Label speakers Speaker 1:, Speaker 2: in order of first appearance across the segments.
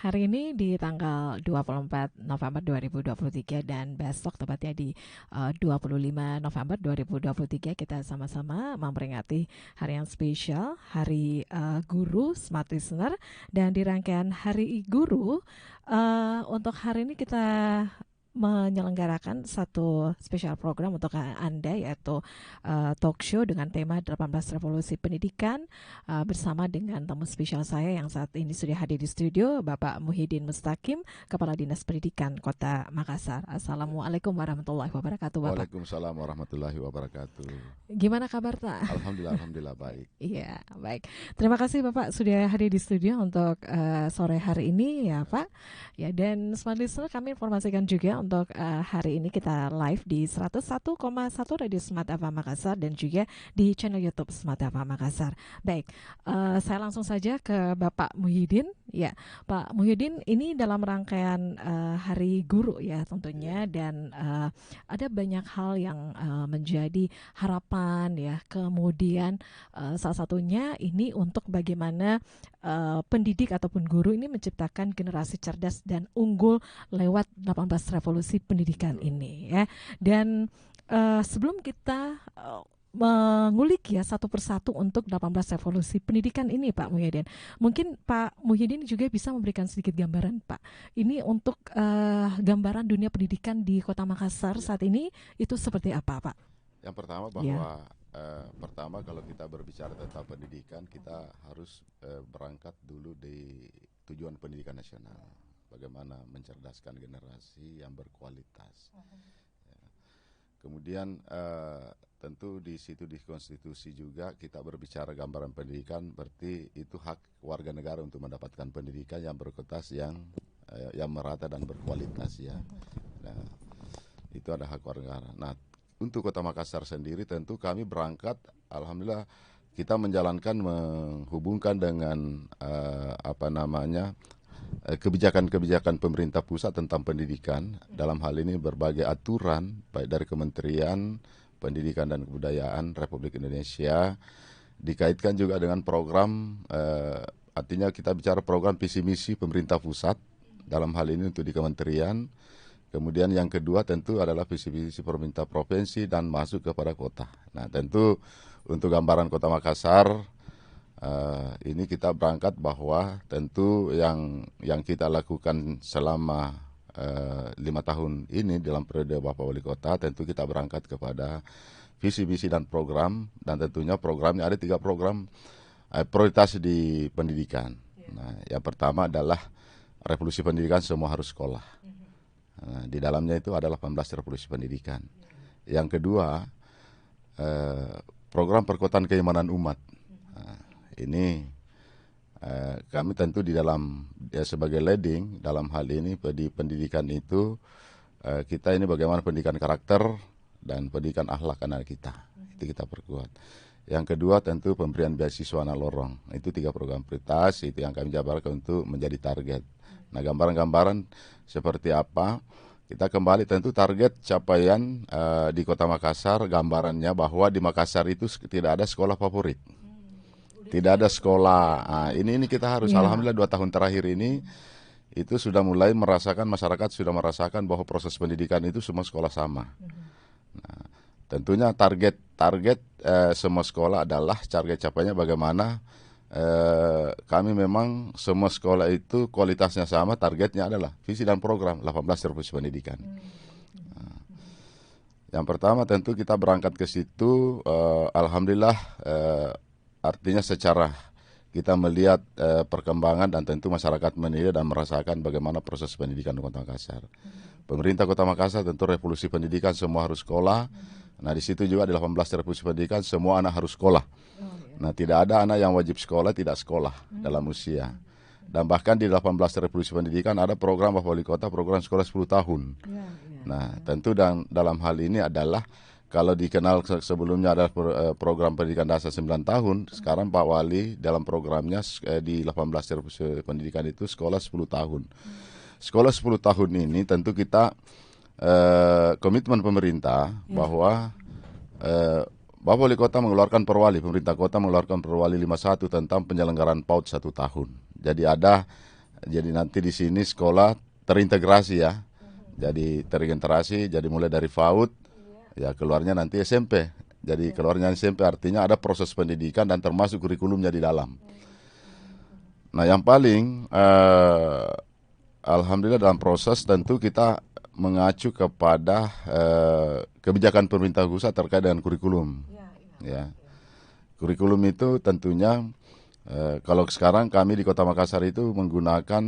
Speaker 1: hari ini di tanggal 24 November 2023 dan besok tepatnya di 25 November 2023 kita sama-sama memperingati hari yang spesial, Hari Guru Smart Listener. Dan di rangkaian Hari Guru, untuk hari ini kita menyelenggarakan satu spesial program untuk Anda, yaitu talk show dengan tema 18 Revolusi Pendidikan, bersama dengan tamu spesial saya yang saat ini sudah hadir di studio, Bapak Muhyiddin Mustaqim, Kepala Dinas Pendidikan Kota Makassar. Assalamualaikum warahmatullahi wabarakatuh, Bapak.
Speaker 2: Waalaikumsalam warahmatullahi wabarakatuh.
Speaker 1: Gimana kabar, Pak?
Speaker 2: Alhamdulillah baik.
Speaker 1: Iya, baik. Terima kasih Bapak sudah hadir di studio untuk sore hari ini ya, Pak. Ya, dan Smart Listener, kami informasikan juga untuk hari ini kita live di 101,1 Radio Smart FM Makassar dan juga di channel YouTube Smart FM Makassar. Baik, saya langsung saja ke Bapak Muhyiddin. Ya, Pak Muhyiddin, ini dalam rangkaian Hari Guru ya tentunya, dan ada banyak hal yang menjadi harapan ya. Kemudian salah satunya ini untuk bagaimana pendidik ataupun guru ini menciptakan generasi cerdas dan unggul lewat 18 revolusi pendidikan ini ya. Dan sebelum kita mengulik ya satu persatu untuk 18 revolusi pendidikan ini, Pak Muhyiddin, mungkin Pak Muhyiddin juga bisa memberikan sedikit gambaran, Pak. Ini untuk gambaran dunia pendidikan di Kota Makassar saat ini itu seperti apa, Pak?
Speaker 2: Yang pertama bahwa pertama kalau kita berbicara tentang pendidikan, kita harus berangkat dulu di tujuan pendidikan nasional. Bagaimana mencerdaskan generasi yang berkualitas. Ya. Kemudian tentu di situ di konstitusi juga kita berbicara gambaran pendidikan, berarti itu hak warga negara untuk mendapatkan pendidikan yang berkualitas, yang merata dan berkualitas ya. Nah, itu ada hak warga negara. Nah, untuk Kota Makassar sendiri tentu kami berangkat, alhamdulillah kita menjalankan, menghubungkan dengan kebijakan-kebijakan pemerintah pusat tentang pendidikan. Dalam hal ini berbagai aturan baik dari Kementerian Pendidikan dan Kebudayaan Republik Indonesia, dikaitkan juga dengan program, artinya kita bicara program visi misi pemerintah pusat dalam hal ini untuk di kementerian. Kemudian yang kedua tentu adalah visi-visi pemerintah provinsi dan masuk kepada kota. Nah, tentu untuk gambaran Kota Makassar, ini kita berangkat bahwa tentu yang kita lakukan selama 5 tahun ini dalam periode Bapak Wali Kota, tentu kita berangkat kepada visi-visi dan program, dan tentunya programnya ada 3 program prioritas di pendidikan. Nah, yang pertama adalah revolusi pendidikan semua harus sekolah. Nah, di dalamnya itu adalah 18 revolusi pendidikan. Yang kedua, program perkuatan keimanan umat. Nah, ini kami tentu di dalam sebagai leading dalam hal ini di pendidikan itu, kita ini bagaimana pendidikan karakter dan pendidikan akhlak anak kita. Itu kita perkuat. Yang kedua tentu pemberian beasiswa anak lorong. Itu 3 program prioritas itu yang kami jabarkan untuk menjadi target. Nah, gambaran-gambaran seperti apa? Kita kembali tentu target capaian di Kota Makassar, gambarannya bahwa di Makassar itu tidak ada sekolah favorit. Tidak ada sekolah. Nah, ini kita harus alhamdulillah 2 tahun terakhir ini itu sudah mulai merasakan, masyarakat sudah merasakan bahwa proses pendidikan itu semua sekolah sama. Nah, tentunya target semua sekolah adalah target capaiannya bagaimana kami memang semua sekolah itu kualitasnya sama, targetnya adalah visi dan program 18 revolusi pendidikan. Nah, yang pertama tentu kita berangkat ke situ, alhamdulillah, artinya secara kita melihat perkembangan dan tentu masyarakat menilai dan merasakan bagaimana proses pendidikan di Kota Makassar. Pemerintah Kota Makassar tentu revolusi pendidikan semua harus sekolah. Nah, di situ juga di 18 revolusi pendidikan semua anak harus sekolah. Nah, tidak ada anak yang wajib sekolah tidak sekolah dalam usia. Dan bahkan di 18 revolusi pendidikan ada program Bapak Wali Kota, program sekolah 10 tahun. Nah, tentu dalam hal ini adalah kalau dikenal sebelumnya ada program pendidikan dasar 9 tahun, sekarang Pak Wali dalam programnya di 18 revolusi pendidikan itu sekolah 10 tahun. Sekolah 10 tahun ini tentu kita komitmen pemerintah bahwa Bapak Wali Kota mengeluarkan perwali, pemerintah kota mengeluarkan perwali 51 tentang penyelenggaraan PAUD 1 tahun. Jadi ada Jadi nanti di sini sekolah terintegrasi ya. Jadi terintegrasi, jadi mulai dari PAUD, ya keluarnya nanti SMP. Jadi keluarnya SMP artinya ada proses pendidikan dan termasuk kurikulumnya di dalam. Nah yang paling, alhamdulillah dalam proses tentu kita mengacu kepada kebijakan pemerintah pusat terkait dengan kurikulum. Ya, kurikulum itu tentunya kalau sekarang kami di Kota Makassar itu menggunakan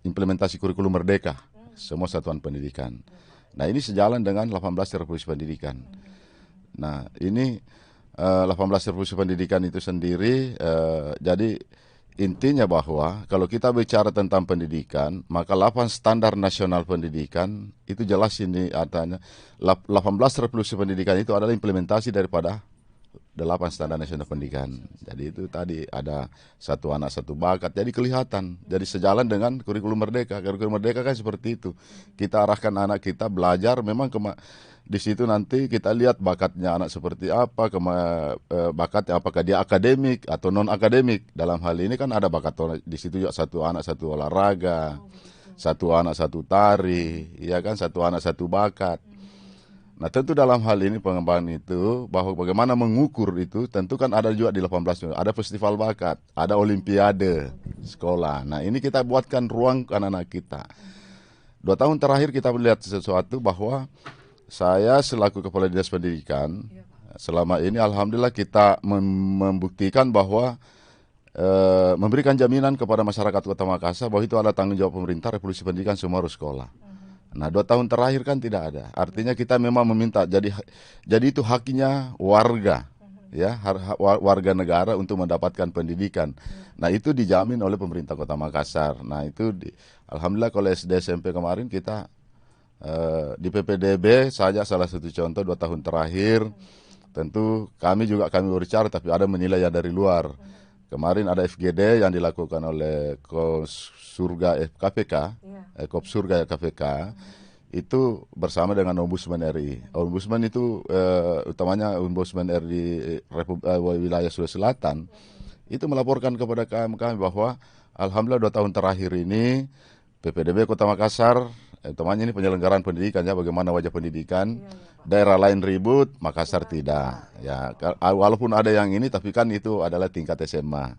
Speaker 2: implementasi kurikulum merdeka semua satuan pendidikan. Nah ini sejalan dengan 18 revolusi pendidikan. Nah ini 18 revolusi pendidikan itu sendiri, jadi intinya bahwa kalau kita bicara tentang pendidikan, maka 8 standar nasional pendidikan itu jelas ini artinya 18 revolusi pendidikan itu adalah implementasi daripada 8 standar nasional pendidikan. Jadi itu tadi ada satu anak satu bakat. Jadi kelihatan. Jadi sejalan dengan kurikulum merdeka. Kurikulum merdeka kan seperti itu. Kita arahkan anak kita belajar. Memang di situ nanti kita lihat bakatnya anak seperti apa, bakatnya apakah dia akademik atau non akademik. Dalam hal ini kan ada bakat di situ juga satu anak satu olahraga, satu anak satu tari, ya kan satu anak satu bakat. Nah tentu dalam hal ini pengembangan itu bahwa bagaimana mengukur itu tentu kan ada juga di 18 ada festival bakat, ada olimpiade sekolah. Nah ini kita buatkan ruang ke anak-anak kita. 2 tahun terakhir kita melihat sesuatu bahwa saya selaku Kepala Dinas Pendidikan selama ini alhamdulillah kita membuktikan bahwa memberikan jaminan kepada masyarakat Kota Makassar bahwa itu adalah tanggung jawab pemerintah revolusi pendidikan semua harus sekolah. Nah 2 tahun terakhir kan tidak ada. Artinya kita memang meminta jadi itu haknya warga, ya warga negara untuk mendapatkan pendidikan. Nah itu dijamin oleh pemerintah Kota Makassar. Nah itu alhamdulillah kalau SD SMP kemarin kita di PPDB saja salah satu contoh 2 tahun terakhir. Tentu kami berbicara tapi ada menilai yang dari luar. Kemarin ada FGD yang dilakukan oleh Kopsurga KPK, Kopsurga KPK, itu bersama dengan Ombudsman RI. Ombudsman itu utamanya Ombudsman RI wilayah Sulawesi Selatan, itu melaporkan kepada kami bahwa alhamdulillah 2 tahun terakhir ini PPDB Kota Makassar, utamanya ini penyelenggaraan pendidikan ya, bagaimana wajah pendidikan. Daerah lain ribut, Makassar tidak. Ya, walaupun ada yang ini, tapi kan itu adalah tingkat SMA.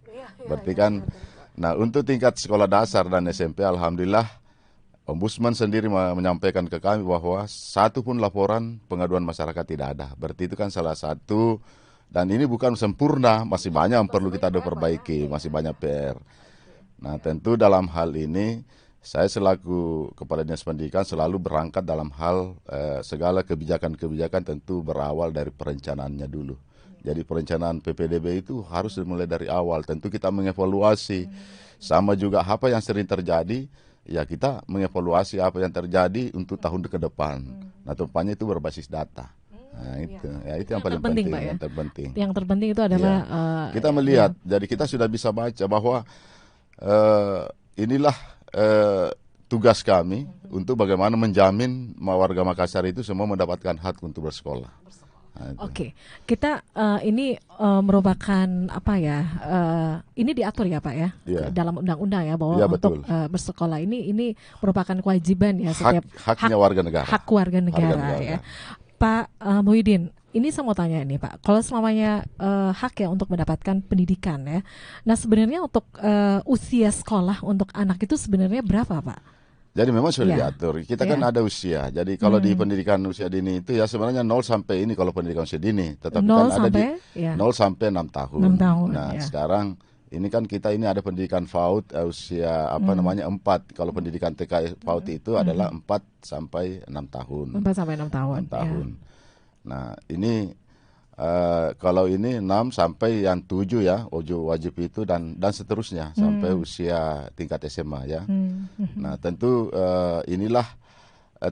Speaker 2: Berarti kan, nah untuk tingkat sekolah dasar dan SMP, alhamdulillah, Ombudsman sendiri menyampaikan ke kami bahwa satu pun laporan pengaduan masyarakat tidak ada. Berarti itu kan salah satu, dan ini bukan sempurna, masih banyak yang perlu kita perbaiki, masih banyak PR. Nah tentu dalam hal ini, saya selaku Kepala Dinas Pendidikan selalu berangkat dalam hal segala kebijakan-kebijakan tentu berawal dari perencanaannya dulu. Jadi perencanaan PPDB itu harus dimulai dari awal. Tentu kita mengevaluasi. Sama juga apa yang sering terjadi, ya kita mengevaluasi apa yang terjadi untuk tahun ke depan. Nah tempatnya itu berbasis data. Nah itu yang paling penting,
Speaker 1: Pak, ya?
Speaker 2: yang terpenting.
Speaker 1: Yang terpenting itu adalah
Speaker 2: kita melihat. Jadi kita sudah bisa baca bahwa inilah tugas kami untuk bagaimana menjamin warga Makassar itu semua mendapatkan hak untuk bersekolah. Nah,
Speaker 1: Oke, kita ini merupakan apa ya? Ini diatur ya Pak ya, dalam undang-undang ya bahwa untuk bersekolah ini merupakan kewajiban ya setiap
Speaker 2: haknya warga negara.
Speaker 1: Hak warga negara ya. Pak Muhyiddin, ini saya mau tanya nih Pak, kalau selamanya hak ya untuk mendapatkan pendidikan ya, nah sebenarnya untuk usia sekolah untuk anak itu sebenarnya berapa Pak?
Speaker 2: Jadi memang sudah diatur, kita kan ada usia, jadi kalau di pendidikan usia dini itu ya sebenarnya 0 sampai ini kalau pendidikan usia dini, tetapi kan ada di 0 sampai 6 tahun.
Speaker 1: 6 tahun
Speaker 2: nah sekarang ini kan kita ini ada pendidikan PAUD usia apa namanya 4, kalau pendidikan TK PAUD itu adalah 4 sampai 6 tahun.
Speaker 1: 4 sampai 6 tahun.
Speaker 2: 6 tahun. Nah ini kalau ini 6 sampai yang 7 ya, wajib itu dan seterusnya sampai usia tingkat SMA ya. Nah tentu inilah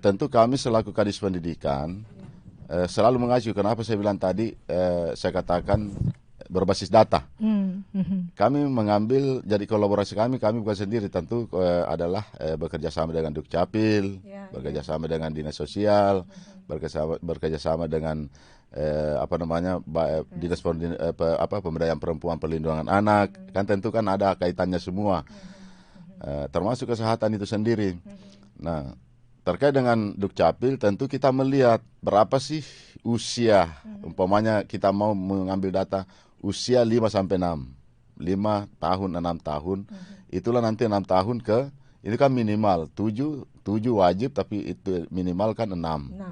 Speaker 2: tentu kami selaku Kadis Pendidikan selalu mengacu, kenapa saya bilang tadi saya katakan berbasis data. Kami mengambil, jadi kolaborasi kami bukan sendiri, tentu adalah bekerja sama dengan Dukcapil, bekerja sama dengan Dinas Sosial, bekerja sama dengan Dinas Pemberdayaan Perempuan Perlindungan Anak, kan tentu kan ada kaitannya semua. termasuk kesehatan itu sendiri. Nah, terkait dengan Dukcapil tentu kita melihat berapa sih usia, umpamanya kita mau mengambil data usia 5 sampai 6. 5 tahun, 6 tahun, itulah nanti 6 tahun ke, ini kan minimal 7 wajib, tapi itu minimal kan 6,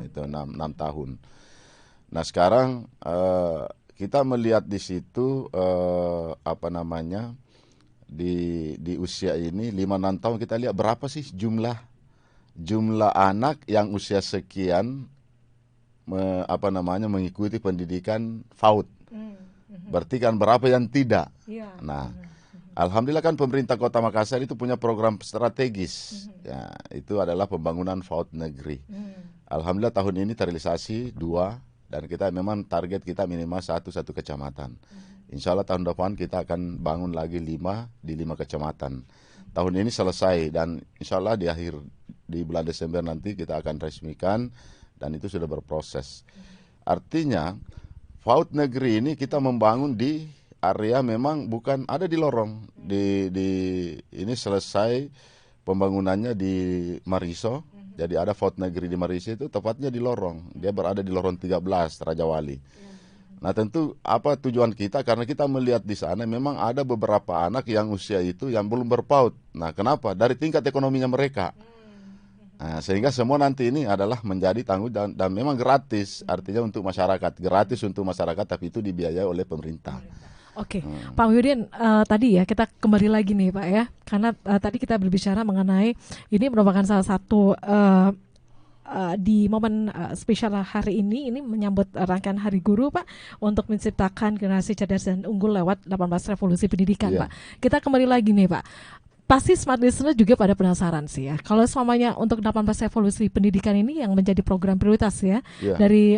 Speaker 2: itu 6 tahun. Nah sekarang kita melihat di situ apa namanya di usia ini 5-6 tahun kita lihat berapa sih jumlah anak yang usia sekian apa namanya mengikuti pendidikan PAUD. Berarti kan berapa yang tidak. Nah, alhamdulillah kan pemerintah Kota Makassar itu punya program strategis. Ya, itu adalah pembangunan PAUD negeri. Alhamdulillah tahun ini terrealisasi 2 dan kita memang target kita minimal satu kecamatan. Insya Allah tahun depan kita akan bangun lagi 5 di 5 kecamatan. Tahun ini selesai dan insya Allah di bulan Desember nanti kita akan resmikan dan itu sudah berproses. Artinya PAUD negeri ini kita membangun di area memang bukan ada di lorong. Ini selesai pembangunannya di Mariso. Jadi ada PAUD negeri di Mariso itu tepatnya di lorong. Dia berada di lorong 13 Raja Wali. Nah tentu apa tujuan kita karena kita melihat di sana memang ada beberapa anak yang usia itu yang belum berpaut. Nah kenapa? Dari tingkat ekonominya mereka. Nah, sehingga semua nanti ini adalah menjadi tanggung dan memang gratis, artinya untuk masyarakat, gratis untuk masyarakat tapi itu dibiayai oleh pemerintah.
Speaker 1: Oke, Pak Muhyiddin, tadi ya kita kembali lagi nih Pak ya, karena tadi kita berbicara mengenai ini merupakan salah satu di momen spesial hari ini menyambut rangkaian Hari Guru Pak untuk menciptakan generasi cerdas dan unggul lewat 18 revolusi pendidikan Pak. Kita kembali lagi nih Pak. Pasti smart listener juga pada penasaran sih ya. Kalau semuanya untuk 18 revolusi pendidikan ini yang menjadi program prioritas ya dari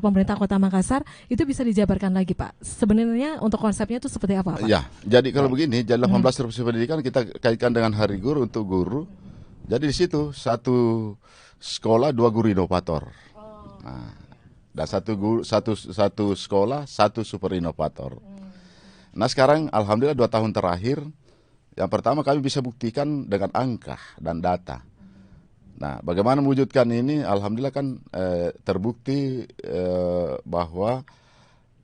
Speaker 1: pemerintah Kota Makassar, itu bisa dijabarkan lagi Pak. Sebenarnya untuk konsepnya itu seperti apa Pak?
Speaker 2: Ya, jadi kalau begini, jadi 18 revolusi pendidikan kita kaitkan dengan Hari Guru untuk guru. Jadi di situ 1 sekolah 2 guru inovator. Nah, dan satu sekolah 1 super inovator. Nah sekarang alhamdulillah 2 tahun terakhir. Yang pertama kami bisa buktikan dengan angka dan data. Nah, bagaimana mewujudkan ini? Alhamdulillah kan terbukti bahwa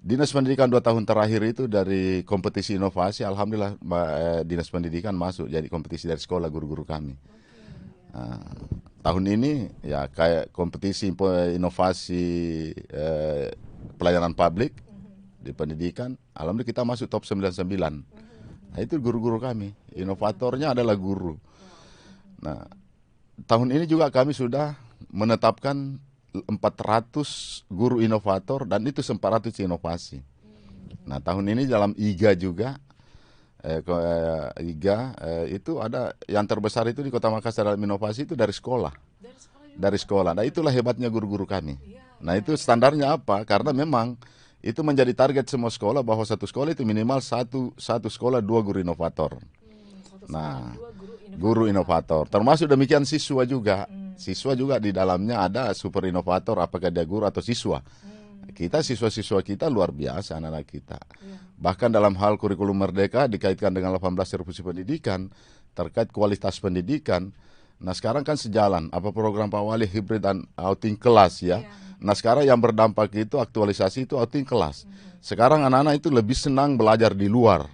Speaker 2: Dinas Pendidikan 2 tahun terakhir itu dari kompetisi inovasi, alhamdulillah Dinas Pendidikan masuk jadi kompetisi dari sekolah guru-guru kami. Nah, tahun ini ya kayak kompetisi inovasi pelayanan publik di pendidikan, alhamdulillah kita masuk top 99. Nah, itu guru-guru kami, inovatornya adalah guru. Nah, tahun ini juga kami sudah menetapkan 400 guru inovator dan itu 400 inovasi. Nah, tahun ini dalam IGA juga, itu ada yang terbesar itu di Kota Makassar dalam inovasi itu dari sekolah. Dari sekolah. Nah, itulah hebatnya guru-guru kami. Nah, itu standarnya apa? Karena memang itu menjadi target semua sekolah bahwa satu sekolah itu minimal satu sekolah 2 guru inovator. Nah, guru inovator. Termasuk demikian siswa juga. Siswa juga di dalamnya ada super inovator, apakah dia guru atau siswa. Kita siswa-siswa kita luar biasa anak-anak kita. Bahkan dalam hal kurikulum merdeka dikaitkan dengan 18 revolusi pendidikan terkait kualitas pendidikan. Nah sekarang kan sejalan apa program Pak Wali hibrid dan outing kelas ya. Nah sekarang yang berdampak itu aktualisasi itu outing kelas. Sekarang anak-anak itu lebih senang belajar di luar.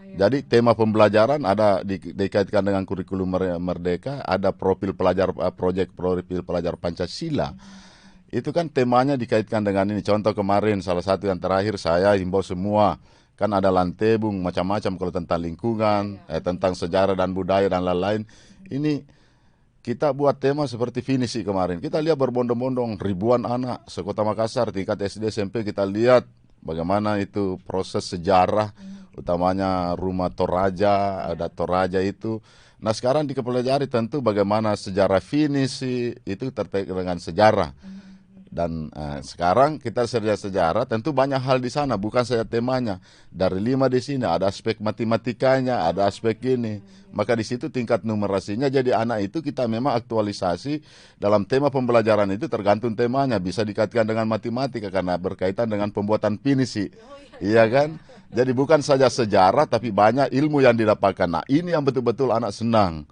Speaker 2: Jadi tema pembelajaran ada dikaitkan dengan kurikulum merdeka, ada profil pelajar profil pelajar Pancasila. Itu kan temanya dikaitkan dengan ini. Contoh kemarin salah satu yang terakhir saya himbau semua kan ada lantebung macam-macam kalau tentang lingkungan, tentang sejarah dan budaya dan lain-lain. Ini kita buat tema seperti finisi kemarin. Kita lihat berbondong-bondong ribuan anak sekota Makassar tingkat SD SMP kita lihat bagaimana itu proses sejarah utamanya rumah Toraja, ada Toraja itu. Nah sekarang dipelajari tentu bagaimana sejarah finisi itu terkait dengan sejarah. Dan sekarang kita sejarah tentu banyak hal di sana, bukan saja temanya. Dari 5 di sini ada aspek matematikanya, ada aspek ini. Maka di situ tingkat numerasinya, jadi anak itu kita memang aktualisasi dalam tema pembelajaran itu tergantung temanya. Bisa dikaitkan dengan matematika karena berkaitan dengan pembuatan pinisi. Iya kan? Jadi bukan saja sejarah tapi banyak ilmu yang didapatkan. Nah, ini yang betul-betul anak senang.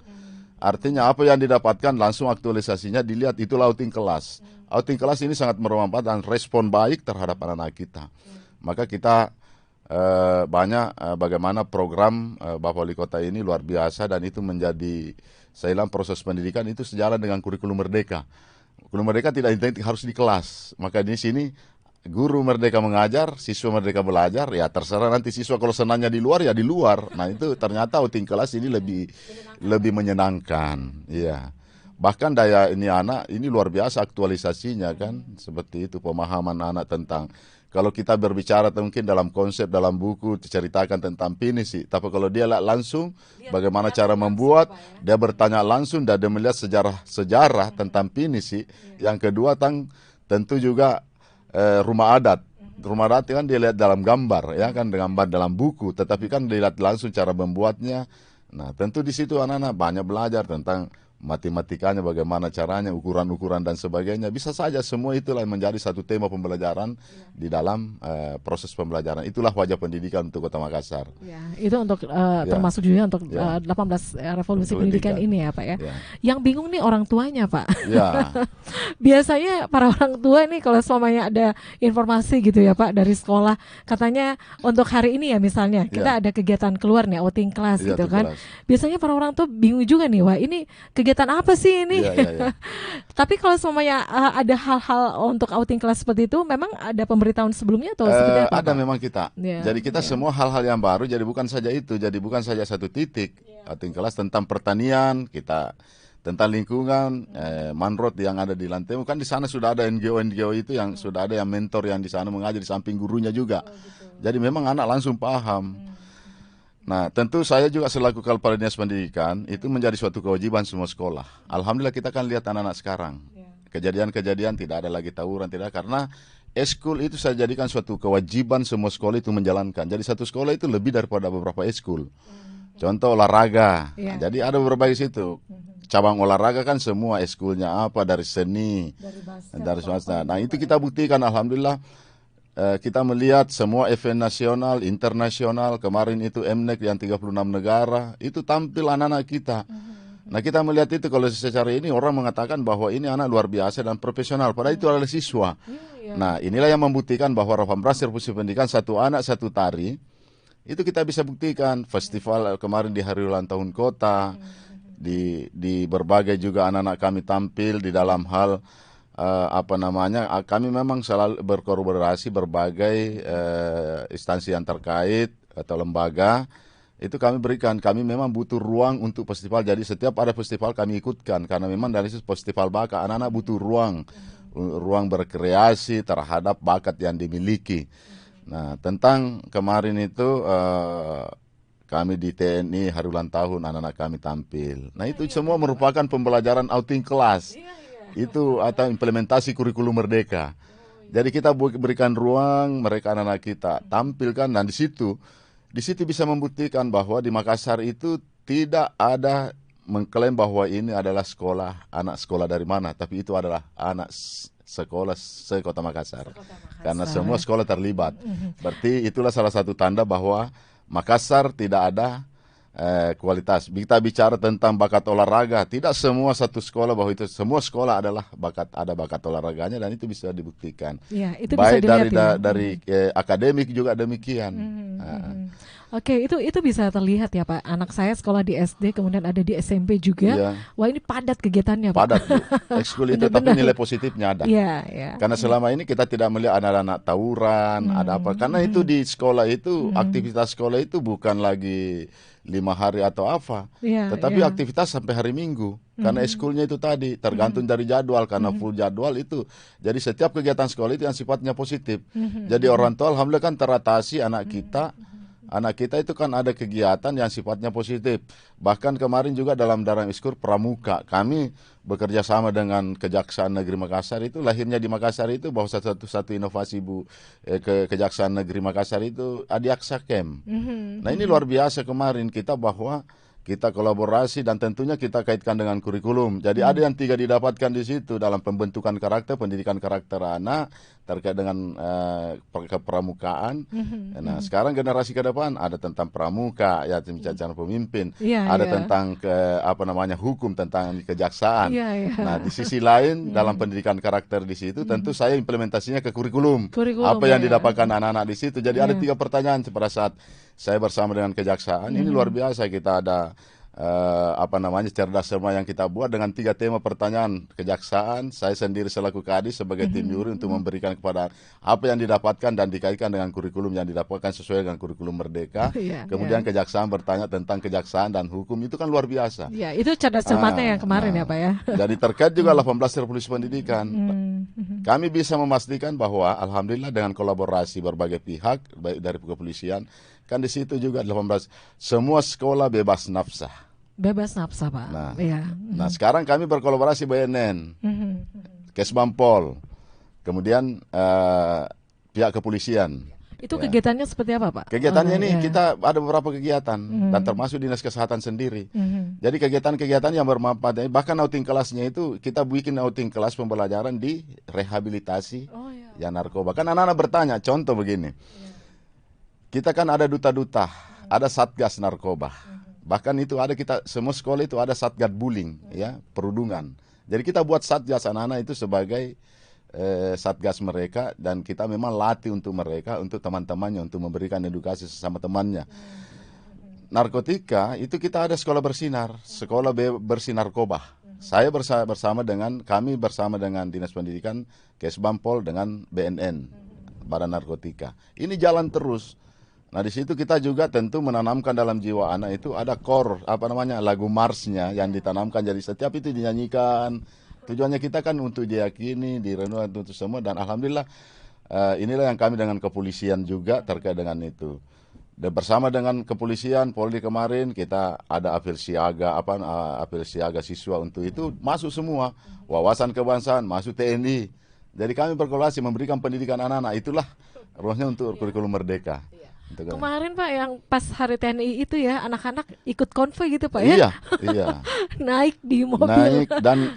Speaker 2: Artinya apa yang didapatkan langsung aktualisasinya dilihat, itulah outing kelas. Outing kelas ini sangat bermanfaat dan respon baik terhadap anak-anak kita. Maka kita banyak bagaimana program Bapak Wali Kota ini luar biasa, dan itu menjadi, saya bilang, proses pendidikan itu sejalan dengan kurikulum Merdeka. Kurikulum Merdeka tidak identik harus di kelas. Maka di sini guru merdeka mengajar, siswa merdeka belajar, ya terserah nanti siswa kalau senangnya di luar ya di luar. Nah itu ternyata outing kelas ini lebih menyenangkan. Iya. Bahkan daya ini anak ini luar biasa aktualisasinya kan, seperti itu pemahaman anak tentang, kalau kita berbicara mungkin dalam konsep dalam buku diceritakan tentang pinisi, tapi kalau dia langsung bagaimana cara membuat, dia bertanya langsung dan dia melihat sejarah tentang pinisi. Yang kedua tentu juga rumah adat. Rumah adat kan dia lihat dalam gambar, ya kan, gambar dalam buku, tetapi kan dilihat langsung cara membuatnya. Nah, tentu di situ anak-anak banyak belajar tentang matematikanya, bagaimana caranya, ukuran-ukuran dan sebagainya. Bisa saja semua itulah yang menjadi satu tema pembelajaran di dalam proses pembelajaran. Itulah wajah pendidikan untuk Kota Makassar.
Speaker 1: Ya, itu untuk termasuk juga untuk 18 revolusi pendidikan ini ya Pak ya. Yang bingung nih orang tuanya Pak.
Speaker 2: Ya.
Speaker 1: Biasanya para orang tua nih kalau semuanya ada informasi gitu ya Pak dari sekolah, katanya untuk hari ini ya misalnya kita ada kegiatan keluar nih, outing kelas gitu kan. Biasanya para orang tua bingung juga nih, wah ini kegiatan apa sih ini? Tapi kalau semuanya ada hal-hal untuk outing kelas seperti itu, memang ada pemberitahuan sebelumnya atau seperti apa?
Speaker 2: Ada memang kita. Jadi kita semua hal-hal yang baru, jadi bukan saja itu, jadi bukan saja satu titik. Outing kelas tentang pertanian, kita tentang lingkungan, mangrove yang ada di Lantemu, kan di sana sudah ada NGO itu yang sudah ada yang mentor yang di sana mengajar di samping gurunya juga. Jadi memang anak langsung paham. Nah, tentu saya juga selaku Kepala Dinas Pendidikan itu menjadi suatu kewajiban semua sekolah. Alhamdulillah kita kan lihat anak-anak sekarang. Kejadian-kejadian tidak ada lagi tawuran, tidak, karena eskul itu saya jadikan suatu kewajiban semua sekolah itu menjalankan. Jadi satu sekolah itu lebih daripada beberapa eskul. Contoh olahraga. Nah, jadi ada beberapa di situ. Cabang olahraga kan semua eskulnya apa, dari seni, dari swasta. Nah, itu kita buktikan alhamdulillah. Kita melihat semua event nasional, internasional, kemarin itu MNEC yang 36 negara, itu tampil anak-anak kita. Nah, kita melihat itu, kalau secara ini orang mengatakan bahwa ini anak luar biasa dan profesional, padahal itu adalah siswa. Nah, inilah yang membuktikan bahwa 18 revolusi pendidikan, satu anak satu tari, itu kita bisa buktikan. Festival kemarin di hari ulang tahun kota, di berbagai juga anak-anak kami tampil di dalam hal kami memang selalu berkolaborasi berbagai instansi yang terkait atau lembaga, itu kami berikan. Kami memang butuh ruang untuk festival, jadi setiap ada festival kami ikutkan, karena memang dari festival bakat anak-anak butuh ruang berkreasi terhadap bakat yang dimiliki. Nah, tentang kemarin itu kami di TNI hari ulang tahun anak-anak kami tampil. Nah, itu semua merupakan pembelajaran outing kelas. Itu atau implementasi kurikulum Merdeka. Jadi kita berikan ruang mereka, anak-anak kita tampilkan, dan di situ bisa membuktikan bahwa di Makassar itu tidak ada mengklaim bahwa ini adalah anak sekolah dari mana, tapi itu adalah anak sekolah se-Kota Makassar. Karena semua sekolah terlibat. Berarti itulah salah satu tanda bahwa Makassar tidak ada kualitas. Kita bicara tentang bakat olahraga, tidak semua satu sekolah bahwa itu semua sekolah ada bakat olahraganya, dan itu bisa dibuktikan.
Speaker 1: Ya, itu
Speaker 2: baik
Speaker 1: bisa dilihat,
Speaker 2: dari akademik juga demikian.
Speaker 1: Oke, itu bisa terlihat ya Pak. Anak saya sekolah di SD, kemudian ada di SMP juga. Wah, ini padat kegiatannya Pak.
Speaker 2: Padat. Ekskul itu tapi nilai positifnya ada. Karena selama ini kita tidak melihat anak-anak tawuran, ada apa. Karena itu di sekolah itu, aktivitas sekolah itu bukan lagi 5 hari atau apa, tetapi aktivitas sampai hari Minggu. Karena eskulnya itu tadi tergantung dari jadwal, karena full jadwal itu. Jadi setiap kegiatan sekolah itu yang sifatnya positif. Jadi orang tua alhamdulillah kan teratasi anak kita Anak kita itu kan ada kegiatan yang sifatnya positif. Bahkan kemarin juga dalam Darang Iskur Pramuka, kami bekerja sama dengan Kejaksaan Negeri Makassar, itu lahirnya di Makassar itu bahwa satu inovasi Kejaksaan Negeri Makassar itu Adiaksa Camp. Nah ini luar biasa kemarin kita bahwa kita kolaborasi dan tentunya kita kaitkan dengan kurikulum. Jadi ada yang 3 didapatkan di situ dalam pembentukan karakter, pendidikan karakter anak terkait dengan kepramukaan. Nah sekarang generasi ke depan ada tentang pramuka, ya cara pemimpin, ada tentang hukum, tentang kejaksaan. Nah di sisi lain dalam pendidikan karakter di situ tentu saya implementasinya ke kurikulum. Apa yang didapatkan anak-anak di situ. Jadi ada 3 pertanyaan pada saat saya bersama dengan kejaksaan. Ini luar biasa, kita ada cerdas semua yang kita buat dengan 3 tema pertanyaan kejaksaan. Saya sendiri selaku kadis sebagai tim juri untuk memberikan kepada apa yang didapatkan dan dikaitkan dengan kurikulum yang didapatkan sesuai dengan kurikulum Merdeka. Kemudian kejaksaan bertanya tentang kejaksaan dan hukum, itu kan luar biasa.
Speaker 1: Ya, itu cerdas cermatnya yang kemarin ya Pak ya.
Speaker 2: Jadi terkait juga 18 revolusi pendidikan. Kami bisa memastikan bahwa alhamdulillah dengan kolaborasi berbagai pihak baik dari kepolisian, kan di situ juga 18 semua sekolah bebas nafsa.
Speaker 1: Bebas nafsa Pak.
Speaker 2: Nah sekarang kami berkolaborasi BNN, Kesbampol, kemudian pihak kepolisian.
Speaker 1: Itu kegiatannya seperti apa Pak?
Speaker 2: Kegiatannya ini kita ada beberapa kegiatan dan termasuk Dinas Kesehatan sendiri. Jadi kegiatan-kegiatan yang bermanfaat, bahkan outing kelasnya itu kita bikin outing kelas pembelajaran di rehabilitasi yang narkoba. Kan anak-anak bertanya, contoh begini, kita kan ada duta-duta, ada satgas narkoba. Bahkan itu ada, kita semua sekolah itu ada satgas bullying, ya, perundungan. Jadi kita buat satgas anak-anak itu sebagai satgas mereka, dan kita memang latih untuk mereka, untuk teman-temannya, untuk memberikan edukasi sesama temannya. Narkotika itu kita ada sekolah bersinar, sekolah bersih narkoba. Saya bersama dengan Dinas Pendidikan, Kesbampol dengan BNN, Badan Narkotika. Ini jalan terus. Nah di situ kita juga tentu menanamkan dalam jiwa anak itu ada core lagu marsnya yang ditanamkan, jadi setiap itu dinyanyikan. Tujuannya kita kan untuk diyakini, direnungkan untuk semua, dan alhamdulillah inilah yang kami dengan kepolisian juga terkait dengan itu. Dan bersama dengan kepolisian Polri kemarin kita ada apel siaga siswa untuk itu masuk semua, wawasan kebangsaan masuk TNI. Jadi kami berkolaborasi memberikan pendidikan anak-anak, itulah rohnya untuk kurikulum Merdeka.
Speaker 1: Kemarin Pak yang pas hari TNI itu ya, anak-anak ikut konvoy gitu Pak ya?
Speaker 2: Iya.
Speaker 1: Naik di mobil.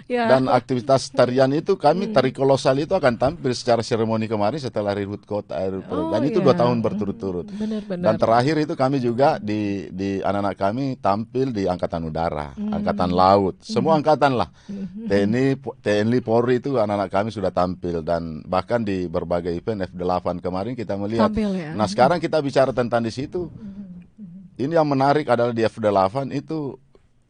Speaker 2: Dan aktivitas tarian itu kami tari kolosal itu akan tampil secara seremoni kemarin setelah Hari HUT Kota. Dan itu 2 tahun berturut-turut. Dan terakhir itu kami juga di anak-anak kami tampil di Angkatan Udara, Angkatan Laut, semua angkatan lah. TNI, Polri itu anak-anak kami sudah tampil, dan bahkan di berbagai event F8 kemarin kita melihat. Nah sekarang kita bicara tentang di situ. Ini yang menarik adalah di F8 itu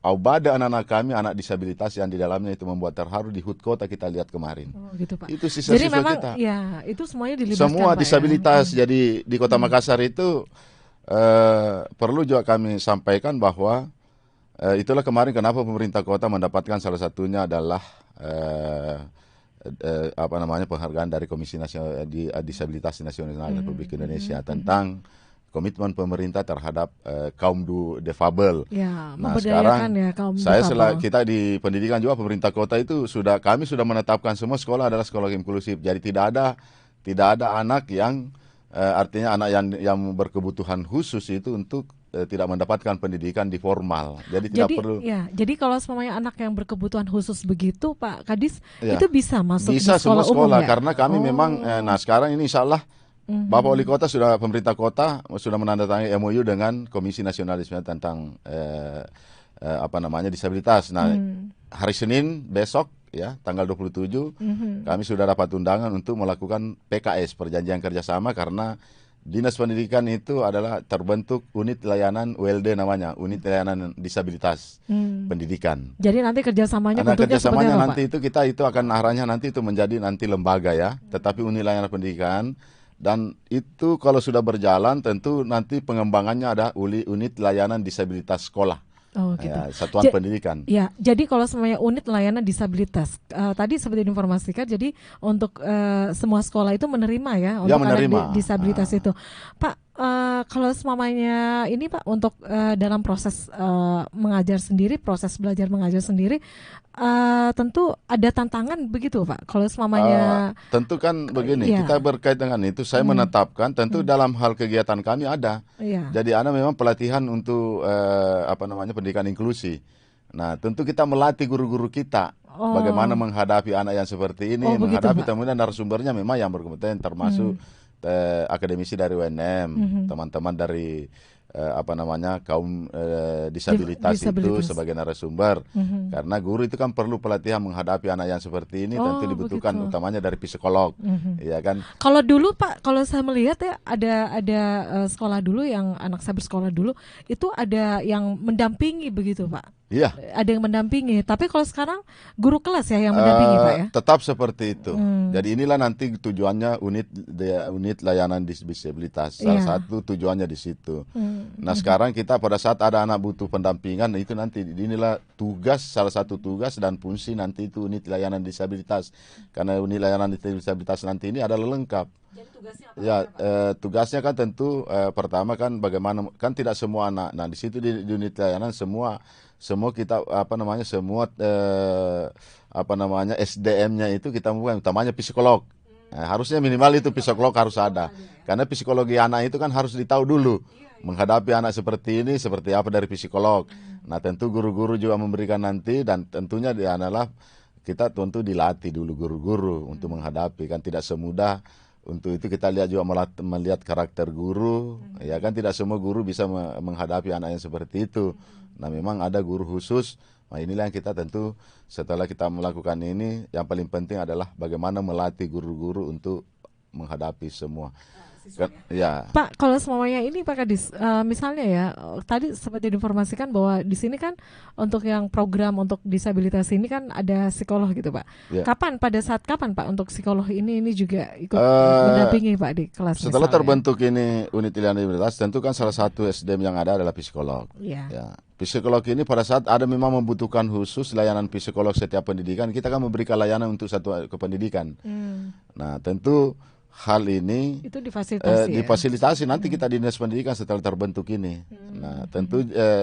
Speaker 2: ada anak-anak kami, anak disabilitas yang di dalamnya itu membuat terharu di HUT Kota kita lihat kemarin.
Speaker 1: Gitu, Pak.
Speaker 2: Itu siswa-siswa
Speaker 1: jadi memang
Speaker 2: kita.
Speaker 1: Ya, itu semuanya dilibatkan
Speaker 2: semua
Speaker 1: Pak,
Speaker 2: disabilitas. Ya? Jadi di Kota Makassar itu perlu juga kami sampaikan bahwa itulah kemarin kenapa pemerintah kota mendapatkan salah satunya adalah penghargaan dari Komisi Nasional Disabilitas Nasional Republik Indonesia tentang komitmen pemerintah terhadap kaum defabel.
Speaker 1: Ya,
Speaker 2: nah sekarang
Speaker 1: ya, kaum
Speaker 2: kita di pendidikan juga pemerintah kota itu kami sudah menetapkan semua sekolah adalah sekolah inklusif. Jadi tidak ada anak yang artinya anak yang berkebutuhan khusus itu untuk tidak mendapatkan pendidikan di formal. Tidak perlu.
Speaker 1: Ya, jadi kalau semuanya anak yang berkebutuhan khusus begitu, Pak Kadis, itu bisa masuk
Speaker 2: bisa
Speaker 1: di sekolah umum
Speaker 2: sekolah,
Speaker 1: ya?
Speaker 2: Karena kami memang, nah sekarang ini insya Allah Bapak Wali Kota pemerintah kota sudah menandatangani MOU dengan Komisi Nasional tentang disabilitas. Nah hari Senin besok ya tanggal 27 kami sudah dapat undangan untuk melakukan PKS, perjanjian kerjasama, karena Dinas Pendidikan itu adalah terbentuk unit layanan ULD namanya, unit layanan disabilitas pendidikan.
Speaker 1: Jadi nanti kerjasamanya bentuknya seperti apa,
Speaker 2: nanti
Speaker 1: Pak?
Speaker 2: itu akan arahnya nanti itu menjadi nanti lembaga ya, tetapi unit layanan pendidikan. Dan itu kalau sudah berjalan tentu nanti pengembangannya ada unit layanan disabilitas sekolah.
Speaker 1: Oh, gitu.
Speaker 2: Ya, satuan pendidikan.
Speaker 1: Ya, jadi kalau semuanya unit layanan disabilitas, tadi seperti diinformasikan, jadi untuk semua sekolah itu menerima ya untuk
Speaker 2: menerima.
Speaker 1: Anak disabilitas itu, Pak. Kalau semamanya ini Pak untuk dalam proses mengajar sendiri, proses belajar mengajar sendiri, tentu ada tantangan begitu Pak. Kalau semamanya,
Speaker 2: Tentu kan begini, kita
Speaker 1: ya,
Speaker 2: berkait dengan itu, saya
Speaker 1: mm,
Speaker 2: menetapkan tentu
Speaker 1: mm,
Speaker 2: dalam hal kegiatan kami ada.
Speaker 1: iya,
Speaker 2: Jadi ada memang pelatihan untuk apa namanya pendidikan inklusi. Nah, tentu kita melatih guru-guru kita bagaimana
Speaker 1: oh,
Speaker 2: menghadapi anak yang seperti
Speaker 1: oh
Speaker 2: ini,
Speaker 1: begitu
Speaker 2: menghadapi
Speaker 1: Pak.
Speaker 2: temuan narasumbernya memang yang berkompeten, termasuk
Speaker 1: Mm,
Speaker 2: akademisi dari UNM,
Speaker 1: mhm.
Speaker 2: teman-teman dari apa namanya kaum disabilitas itu
Speaker 1: Disabilitas.
Speaker 2: sebagai narasumber.
Speaker 1: Mhm.
Speaker 2: Karena guru itu kan perlu pelatihan menghadapi anak yang seperti ini, tentu
Speaker 1: Oh
Speaker 2: dibutuhkan
Speaker 1: begitu.
Speaker 2: utamanya dari psikolog,
Speaker 1: Mhm.
Speaker 2: ya kan?
Speaker 1: Kalau dulu Pak, kalau saya melihat ya ada sekolah dulu yang anak saya bersekolah dulu itu ada yang mendampingi begitu Pak.
Speaker 2: Iya,
Speaker 1: Ada yang mendampingi. Tapi kalau sekarang guru kelas ya yang mendampingi Pak ya.
Speaker 2: tetap seperti itu.
Speaker 1: Hmm.
Speaker 2: Jadi inilah nanti tujuannya unit layanan disabilitas. Salah
Speaker 1: Iya.
Speaker 2: satu tujuannya di situ.
Speaker 1: Hmm.
Speaker 2: Nah sekarang kita pada saat ada anak butuh pendampingan, itu nanti inilah tugas, salah satu tugas dan fungsi nanti itu unit layanan disabilitas. Karena unit layanan disabilitas nanti ini adalah lengkap.
Speaker 1: Jadi tugasnya apa
Speaker 2: Ya,
Speaker 1: aja Pak?
Speaker 2: tugasnya kan tentu pertama kan bagaimana kan tidak semua anak. Nah di situ di unit layanan semua semua kita apa namanya semua apa namanya SDM-nya itu kita bukan utamanya psikolog. Nah, harusnya minimal itu psikolog harus ada. Karena psikologi anak itu kan harus ditahu dulu. Menghadapi anak seperti ini seperti apa dari psikolog. Nah, tentu guru-guru juga memberikan nanti dan tentunya dia adalah kita tentu dilatih dulu guru-guru untuk menghadapi kan tidak semudah untuk itu kita lihat juga melihat karakter guru ya kan tidak semua guru bisa menghadapi anak yang seperti itu. Nah, memang ada guru khusus. Nah, inilah yang kita tentu setelah kita melakukan ini yang paling penting adalah bagaimana melatih guru-guru untuk menghadapi semua. Ya,
Speaker 1: Pak, kalau semuanya ini Pak Kadis, misalnya ya, tadi seperti diinformasikan bahwa di sini kan untuk yang program untuk disabilitas ini kan ada psikolog gitu Pak.
Speaker 2: ya.
Speaker 1: Pada saat kapan Pak untuk psikolog ini juga ikut
Speaker 2: Eh,
Speaker 1: mendampingi Pak di kelas
Speaker 2: Setelah
Speaker 1: misalnya?
Speaker 2: terbentuk ini unit layanan disabilitas, tentu kan salah satu SDM yang ada adalah psikolog.
Speaker 1: Iya.
Speaker 2: Ya, psikolog ini pada saat ada memang membutuhkan khusus layanan psikolog setiap pendidikan, kita kan memberikan layanan untuk satu kependidikan.
Speaker 1: Hmm,
Speaker 2: Nah, tentu hal ini
Speaker 1: itu difasilitasi ya.
Speaker 2: difasilitasi nanti kita di dinas pendidikan setelah terbentuk ini. Nah,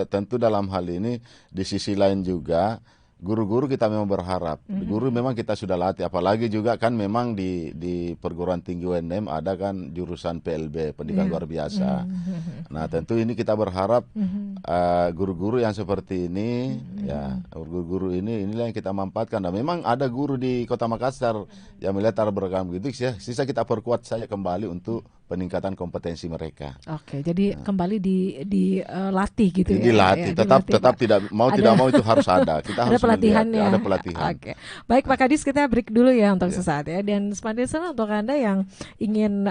Speaker 2: tentu dalam hal ini di sisi lain juga guru-guru kita memang berharap. Guru memang kita sudah latih, apalagi juga kan memang di perguruan tinggi UNM ada kan jurusan PLB, pendidikan
Speaker 1: Iya.
Speaker 2: luar biasa.
Speaker 1: Mhm.
Speaker 2: Nah, tentu ini kita berharap
Speaker 1: Mhm.
Speaker 2: guru-guru yang seperti ini, ya guru-guru ini inilah yang kita manfaatkan. Dan memang ada guru di Kota Makassar yang melihat cara beragam begitu, sisa kita perkuat saya kembali untuk peningkatan kompetensi mereka.
Speaker 1: Oke, jadi kembali dilatih gitu ya, Pak, ya,
Speaker 2: Dilatih, tetap
Speaker 1: dilatih,
Speaker 2: tetap
Speaker 1: Pak.
Speaker 2: tidak mau
Speaker 1: Ada
Speaker 2: tidak mau itu harus ada. Kita
Speaker 1: ada
Speaker 2: harus melihat
Speaker 1: pelatihannya.
Speaker 2: ada pelatihan.
Speaker 1: Oke. Baik Pak Kadis, kita break dulu ya untuk
Speaker 2: Ya.
Speaker 1: sesaat ya. Dan selanjutnya untuk Anda yang ingin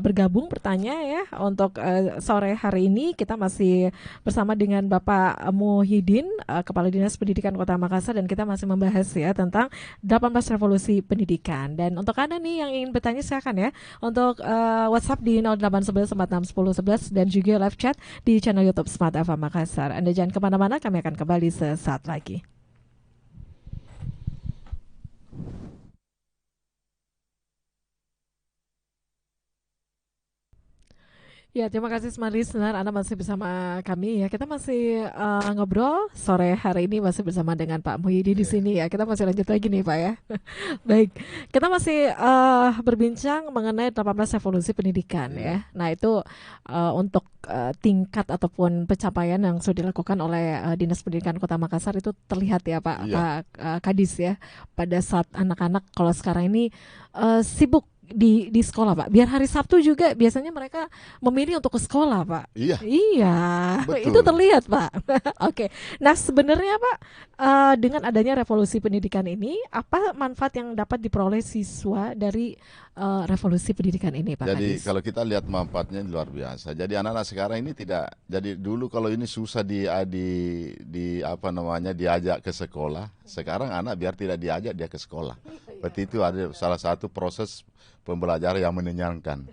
Speaker 1: bergabung bertanya ya untuk sore hari ini kita masih bersama dengan Bapak Muhyiddin, Kepala Dinas Pendidikan Kota Makassar, dan kita masih membahas ya tentang 18 revolusi pendidikan. Dan untuk Anda nih yang ingin bertanya silakan ya untuk WhatsApp di 0811 46 10 11 dan juga live chat di channel YouTube Smart FM Makassar. Anda jangan kemana-mana, kami akan kembali sesaat lagi. Ya, terima kasih smart listener, Anda masih bersama kami ya. Kita masih ngobrol sore hari ini masih bersama dengan Pak Muhyiddin di sini ya. Kita masih lanjut lagi nih Pak ya. Baik, kita masih berbincang mengenai 18 revolusi pendidikan ya. Nah itu untuk tingkat ataupun pencapaian yang sudah dilakukan oleh Dinas Pendidikan Kota Makassar itu terlihat ya Pak,
Speaker 2: Iya.
Speaker 1: Pak Kadis ya. Pada saat anak-anak kalau sekarang ini sibuk di sekolah Pak. Biar hari Sabtu juga biasanya mereka memilih untuk ke sekolah Pak.
Speaker 2: Iya,
Speaker 1: Iya,
Speaker 2: betul.
Speaker 1: itu terlihat Pak. Oke, nah sebenarnya Pak dengan adanya revolusi pendidikan ini, apa manfaat yang dapat diperoleh siswa dari revolusi pendidikan ini Pak
Speaker 2: Jadi
Speaker 1: Kadis?
Speaker 2: kalau kita lihat manfaatnya luar biasa. Jadi anak-anak sekarang ini tidak. Jadi dulu kalau ini susah di apa namanya diajak ke sekolah. Sekarang anak biar tidak diajak dia ke sekolah. Berarti itu ada salah satu proses pembelajaran yang menyenangkan.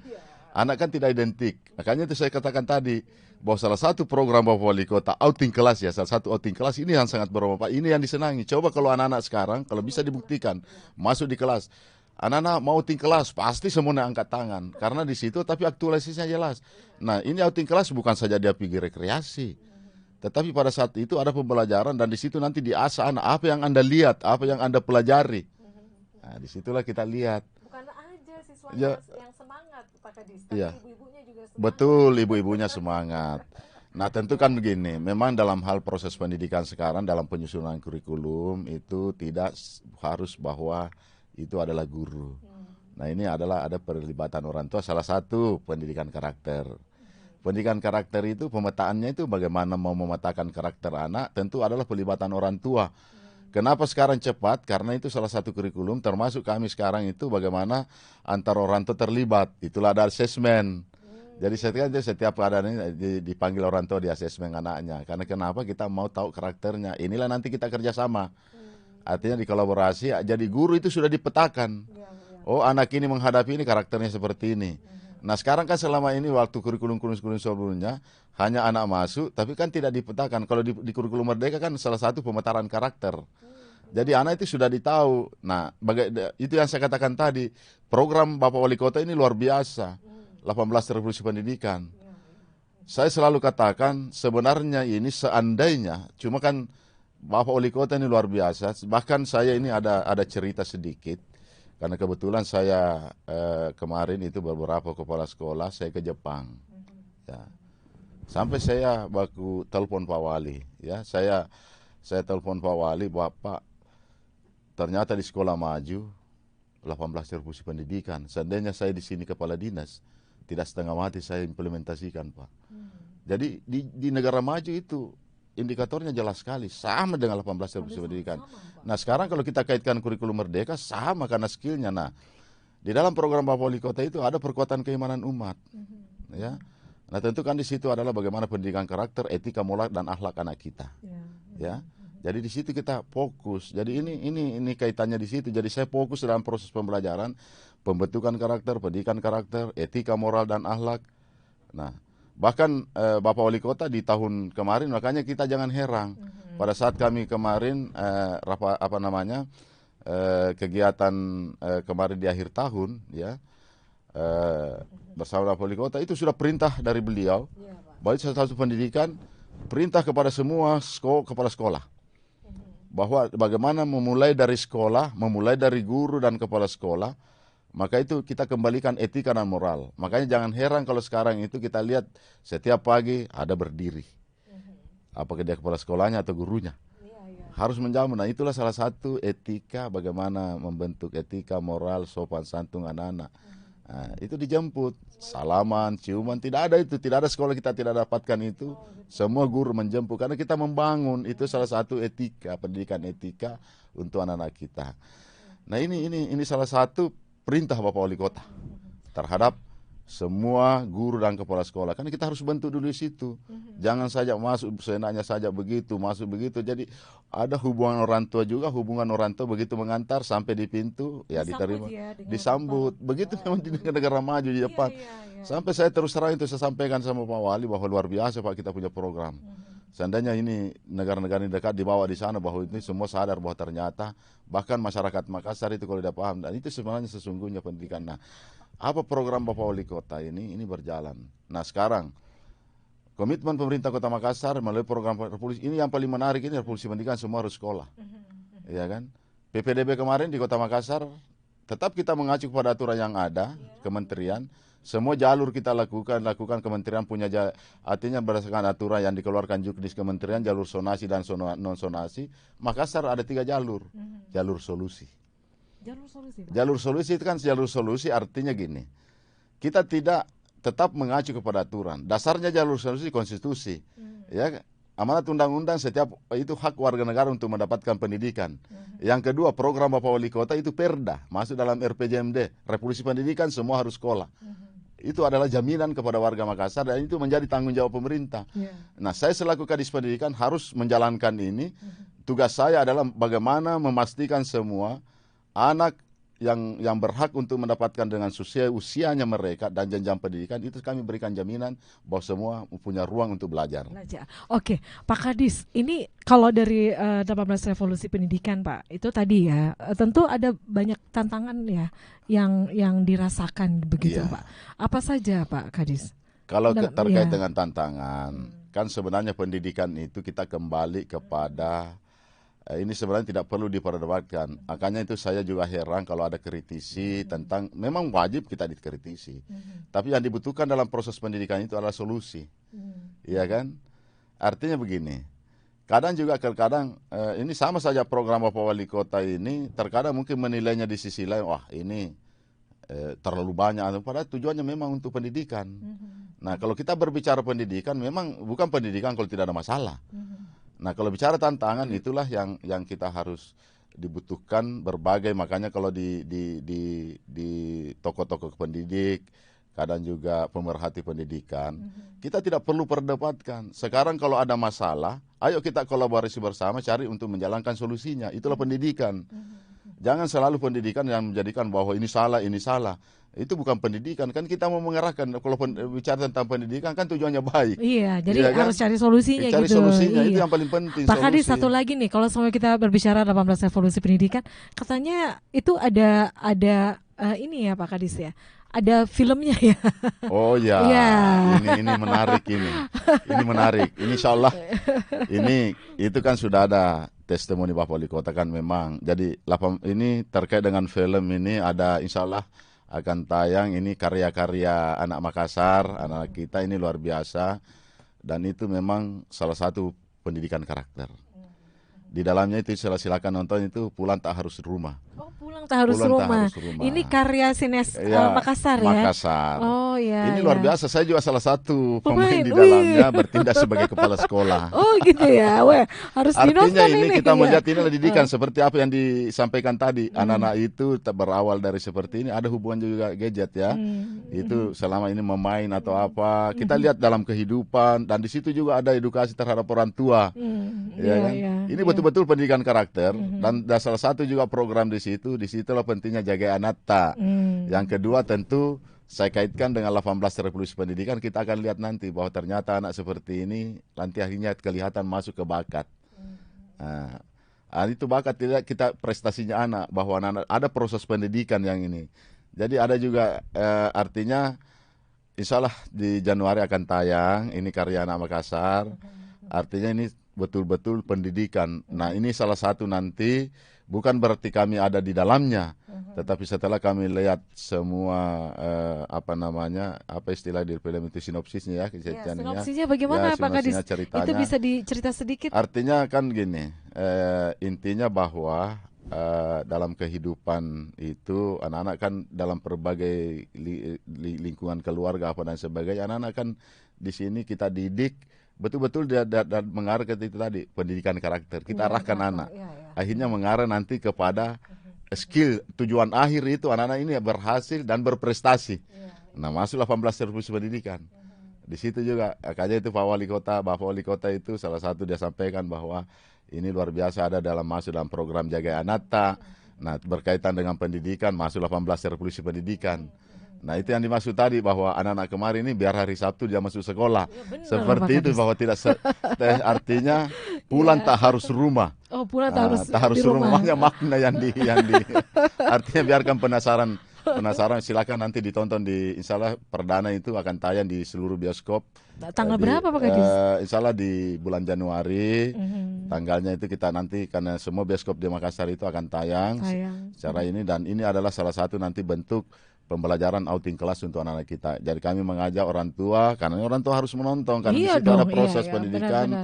Speaker 2: Anak kan tidak identik. Makanya itu saya katakan tadi bahwa salah satu program Bapak Wali Kota outing kelas ya, salah satu outing kelas ini yang sangat bermanfaat. Ini yang disenangi. Coba kalau anak-anak sekarang kalau bisa dibuktikan masuk di kelas. Anak-anak mau outing kelas, pasti semuanya angkat tangan. Karena di situ tapi aktualisasinya jelas. Nah, ini outing kelas bukan saja dia pergi rekreasi. Tetapi pada saat itu ada pembelajaran dan di situ nanti diasah anak apa yang Anda lihat, apa yang Anda pelajari. Nah, disitulah kita lihat.
Speaker 1: Bukan aja siswanya
Speaker 2: Ya,
Speaker 1: yang semangat Pak Kadis, tapi
Speaker 2: iya.
Speaker 1: ibu-ibunya juga semangat.
Speaker 2: Betul, ibu-ibunya semangat. Nah, tentu kan begini, memang dalam hal proses pendidikan sekarang dalam penyusunan kurikulum itu tidak harus bahwa itu adalah guru. Nah, ini adalah ada perlibatan orang tua, salah satu pendidikan karakter. Pendidikan karakter itu pemetaannya itu bagaimana mau memetakan karakter anak, tentu adalah pelibatan orang tua. Kenapa sekarang cepat? Karena itu salah satu kurikulum, termasuk kami sekarang itu bagaimana antar orang tua terlibat. Itulah ada asesmen. Jadi setiap keadaan ini dipanggil orang tua di asesmen anaknya. Karena kenapa kita mau tahu karakternya. Inilah nanti kita kerjasama. Artinya dikolaborasi, jadi guru itu sudah dipetakan. Oh, anak ini menghadapi ini karakternya seperti ini. Nah, sekarang kan selama ini waktu kurikulum-kurikulum sebelumnya hanya anak masuk, tapi kan tidak dipetakan. Kalau di kurikulum Merdeka kan salah satu pemetaran karakter. Jadi anak itu sudah ditahu. Nah, itu yang saya katakan tadi, program Bapak Wali Kota ini luar biasa. 18 revolusi pendidikan. Saya selalu katakan sebenarnya ini seandainya, cuma kan Bapak Wali Kota ini luar biasa. Bahkan saya ini ada cerita sedikit. Karena kebetulan saya kemarin itu beberapa kepala sekolah saya ke Jepang. Ya. Sampai saya baku telepon Pak Wali, ya. Saya telepon Pak Wali, Bapak, ternyata di sekolah maju 18 revolusi pendidikan. Seandainya saya di sini kepala dinas, tidak setengah mati saya implementasikan, Pak. Jadi di negara maju itu indikatornya jelas sekali, sama dengan 18 revolusi pendidikan. Nah, sekarang kalau kita kaitkan kurikulum Merdeka, sama karena skillnya. Nah, di dalam program Bapak Wali Kota itu ada perkuatan keimanan umat. Ya. Nah, tentu kan di situ adalah bagaimana pendidikan karakter, etika, moral, dan akhlak anak kita. Ya. Jadi di situ kita fokus. Jadi ini kaitannya di situ. Jadi saya fokus dalam proses pembelajaran, pembentukan karakter, pendidikan karakter, etika, moral, dan akhlak. Nah, bahkan Bapak Wali Kota di tahun kemarin, makanya kita jangan heran. Pada saat kami kemarin kegiatan kemarin di akhir tahun, ya, bersama Bapak Wali Kota itu sudah perintah dari beliau, baik salah satu pendidikan, perintah kepada semua kepala sekolah. Bahwa bagaimana memulai dari sekolah, memulai dari guru dan kepala sekolah, maka itu kita kembalikan etika dan moral. Makanya jangan heran kalau sekarang itu kita lihat setiap pagi ada berdiri. Apakah dia kepala sekolahnya atau gurunya. Harus menjamu. Nah, itulah salah satu etika, bagaimana membentuk etika, moral, sopan santun anak-anak. Nah, itu dijemput, salaman, ciuman, tidak ada itu. Tidak ada sekolah kita tidak dapatkan itu. Semua guru menjemput, karena kita membangun. Itu salah satu etika, pendidikan etika untuk anak-anak kita. Nah, ini salah satu perintah Bapak Wali Kota terhadap semua guru dan kepala sekolah. Karena kita harus bentuk dulu di situ. Jangan saja masuk seenaknya saja begitu, masuk begitu. Jadi ada hubungan orang tua juga, hubungan orang tua begitu mengantar sampai di pintu, ya diterima, disambut. Begitu memang di negara maju di Jepang. Sampai saya terus terang itu saya sampaikan sama Pak Wali bahwa luar biasa Pak kita punya program. Seandainya ini negara-negara ini dekat dibawa di sana, bahwa ini semua sadar bahwa ternyata bahkan masyarakat Makassar itu kalau tidak paham, dan itu sebenarnya sesungguhnya pendidikan. Nah, apa program Bapak Wali Kota ini berjalan. Nah, sekarang komitmen pemerintah Kota Makassar melalui program revolusi ini yang paling menarik, ini revolusi pendidikan semua harus sekolah. Ya kan? PPDB kemarin di Kota Makassar tetap kita mengacu pada aturan yang ada, kementerian. Semua jalur kita lakukan kementerian punya artinya berdasarkan aturan yang dikeluarkan juknis kementerian, jalur sonasi dan non sonasi. Makassar ada 3 jalur. Jalur solusi. Jalur solusi itu kan jalur solusi artinya gini. Kita tidak tetap mengacu kepada aturan. Dasarnya jalur solusi konstitusi. Ya, amanat undang-undang setiap itu hak warga negara untuk mendapatkan pendidikan. Yang kedua, program Bapak Wali Kota itu perda, masuk dalam RPJMD, revolusi pendidikan semua harus sekolah. Itu adalah jaminan kepada warga Makassar dan itu menjadi tanggung jawab pemerintah. Nah, saya selaku Kadis Pendidikan harus menjalankan ini. Tugas saya adalah bagaimana memastikan semua anak yang berhak untuk mendapatkan dengan sesuai usianya mereka dan jenjang pendidikan itu kami berikan jaminan bahwa semua punya ruang untuk belajar.
Speaker 1: Oke, Pak Kadis, ini kalau dari 18 revolusi pendidikan, Pak, itu tadi ya, tentu ada banyak tantangan ya yang dirasakan begitu,
Speaker 2: Iya.
Speaker 1: Pak. Apa saja, Pak Kadis?
Speaker 2: Kalau terkait dengan tantangan, kan sebenarnya pendidikan itu kita kembali kepada ini sebenarnya tidak perlu diperdebatkan. Makanya itu saya juga heran kalau ada kritisi tentang, memang wajib kita dikritisi. Tapi yang dibutuhkan dalam proses pendidikan itu adalah solusi. Iya kan? Artinya begini, kadang ini sama saja program Bapak Wali Kota ini, terkadang mungkin menilainya di sisi lain, wah ini terlalu banyak, padahal tujuannya memang untuk pendidikan. Nah kalau kita berbicara pendidikan, memang bukan pendidikan kalau tidak ada masalah. Nah kalau bicara tantangan itulah yang kita harus dibutuhkan berbagai, makanya kalau di tokoh-tokoh pendidik, kadang juga pemerhati pendidikan, kita tidak perlu perdebatkan. Sekarang kalau ada masalah, ayo kita kolaborasi bersama cari untuk menjalankan solusinya. Itulah pendidikan. Jangan selalu pendidikan yang menjadikan bahwa ini salah, ini salah. Itu bukan pendidikan, kan kita mau mengarahkan. Kalau bicara tentang pendidikan kan tujuannya baik.
Speaker 1: Iya, jadi
Speaker 2: kan?
Speaker 1: harus cari solusinya
Speaker 2: cari
Speaker 1: gitu.
Speaker 2: Solusinya
Speaker 1: Iya.
Speaker 2: itu yang paling penting.
Speaker 1: Pak Kadis, satu lagi nih, kalau semua kita berbicara 18 revolusi pendidikan, katanya itu ada ini ya Pak Kadis ya. Ada filmnya ya.
Speaker 2: Oh ya,
Speaker 1: yeah.
Speaker 2: ini menarik ini. Ini menarik. Ini insya Allah itu kan sudah ada testimoni Bapak Wali Kota kan memang. Jadi ini terkait dengan film ini ada insya Allah akan tayang, ini karya-karya anak Makassar, anak kita ini luar biasa, dan itu memang salah satu pendidikan karakter. Di dalamnya itu silakan nonton, itu Pulang Tak Harus Rumah.
Speaker 1: Oh, Pulang Tak Harus Rumah. Ini karya sines Makassar ya?
Speaker 2: Makassar.
Speaker 1: Oh ya.
Speaker 2: Ini luar biasa, saya juga salah satu pemain di dalamnya, bertindak sebagai kepala sekolah.
Speaker 1: Oh gitu ya, harus dinonton.
Speaker 2: Artinya ini kita melihat ini didikan seperti apa yang disampaikan tadi. Anak-anak itu berawal dari seperti ini, ada hubungan juga gadget ya. Itu selama ini memain atau apa, kita lihat dalam kehidupan, dan di situ juga ada edukasi terhadap orang tua. Ini betul-betul pendidikan karakter, dan salah satu juga program di situlah pentingnya jaga anatta. Yang kedua tentu saya kaitkan dengan 18 revolusi pendidikan, kita akan lihat nanti bahwa ternyata anak seperti ini nanti akhirnya kelihatan masuk ke bakat. Itu bakat, tidak kita prestasinya anak, bahwa anak ada proses pendidikan yang ini. Jadi ada juga artinya insya Allah di Januari akan tayang, ini karya anak Makassar. Artinya ini betul-betul pendidikan. Nah ini salah satu nanti, bukan berarti kami ada di dalamnya, tetapi setelah kami lihat semua apa istilah di film itu sinopsisnya ya,
Speaker 1: sinopsisnya bagaimana Pak Kadis? Itu bisa dicerita sedikit?
Speaker 2: Artinya kan gini, intinya bahwa dalam kehidupan itu anak-anak kan dalam berbagai lingkungan keluarga apa dan sebagainya, anak-anak kan di sini kita didik betul-betul mengarah ke itu tadi, pendidikan karakter. Kita arahkan anak. Akhirnya mengarah nanti kepada skill, tujuan akhir itu anak-anak ini berhasil dan berprestasi. Nah, masuk 18 revolusi pendidikan. Di situ juga, makanya itu Bapak Wali Kota itu salah satu dia sampaikan bahwa ini luar biasa ada masuk dalam program Jaga Anatta. Nah, berkaitan dengan pendidikan, masuk 18 revolusi pendidikan. Nah itu yang dimaksud tadi, bahwa anak-anak kemarin ini biar hari Sabtu dia masuk sekolah. Seperti itu, bahwa tidak artinya pulang tak harus rumah.
Speaker 1: Oh, pulang tak harus
Speaker 2: rumah. Makna yang di artinya biarkan penasaran, silakan nanti ditonton di, insya Allah perdana itu akan tayang di seluruh bioskop.
Speaker 1: Tanggal berapa Pak Kadis?
Speaker 2: Insya Allah di bulan Januari. Tanggalnya itu kita nanti, karena semua bioskop di Makassar itu akan tayang. Secara ini, dan ini adalah salah satu nanti bentuk pembelajaran outing kelas untuk anak-anak kita. Jadi kami mengajak orang tua, karena orang tua harus menonton, karena di situ ada proses pendidikan,